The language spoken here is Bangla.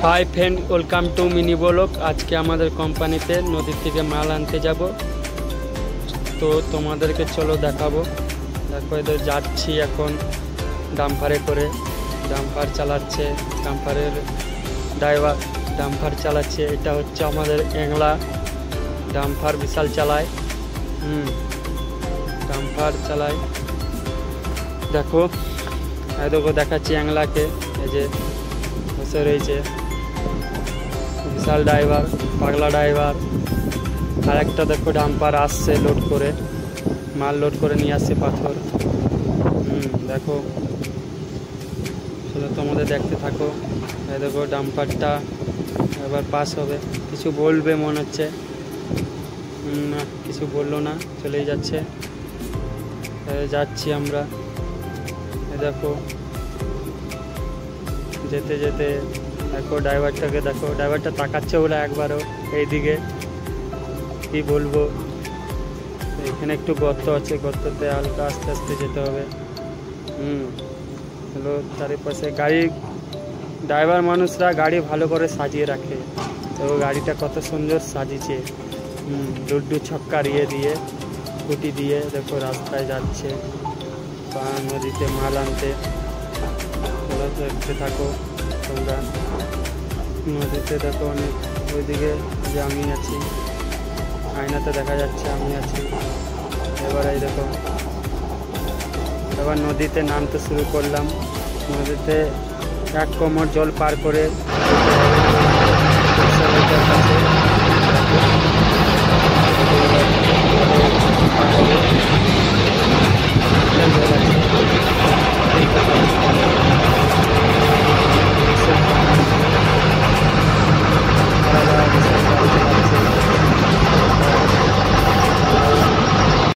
Hi friend, welcome to mini blog. আজকে আমাদের কোম্পানিতে নদীর থেকে মাল আনতে যাব, তো তোমাদেরকে চলো দেখাবো। দেখো এদের যাচ্ছি এখন ডাম্পারে করে, ডাম্পার চালাচ্ছে, ডাম্পারের ড্রাইভার ডাম্পার চালাচ্ছে। এটা হচ্ছে আমাদের এংলা ডাম্পার, বিশাল চালায়, ডাম্পার চালায়। দেখো দেখো দেখাচ্ছি এংলাকে, এই যে বসে রয়েছে বিশাল ড্রাইভার, পাগলা ড্রাইভার। আর একটা দেখো ডাম্পার আসছে লোড করে, মাল লোড করে নিয়ে আসছে পাথর। দেখো চলো তোমাদের দেখতে থাকো। এই দেখো ডাম্পারটা এবার পাস হবে, কিছু বলবে মনে হচ্ছে, না কিছু বললো না, চলেই যাচ্ছে। যাচ্ছি আমরা, দেখো যেতে যেতে দেখো ড্রাইভারটাকে, দেখো ড্রাইভারটা তাকাচ্ছে বলে একবারও এইদিকে। কি বলবো, এখানে একটু গর্ত আছে, গর্ততে হালকা আস্তে আস্তে যেতে হবে। হলো চারিপাশে গাড়ি, ড্রাইভার মানুষরা গাড়ি ভালো করে সাজিয়ে রাখে। তো গাড়িটা কত সুন্দর সাজিয়েছে, লুড্ডু ছক্কা দিয়ে স্কুটি দিয়ে দেখো রাস্তায় যাচ্ছে নদীতে মাল আনতে। চলো দেখতে থাকো তোমরা। নদীতে দেখো অনেক, ওইদিকে যে আমি আছি, আয়নাতে দেখা যাচ্ছে আমি আছি। এবার এই দেখো এবার নদীতে নামতে শুরু করলাম। নদীতে 1 কোমর জল পার করে কাছে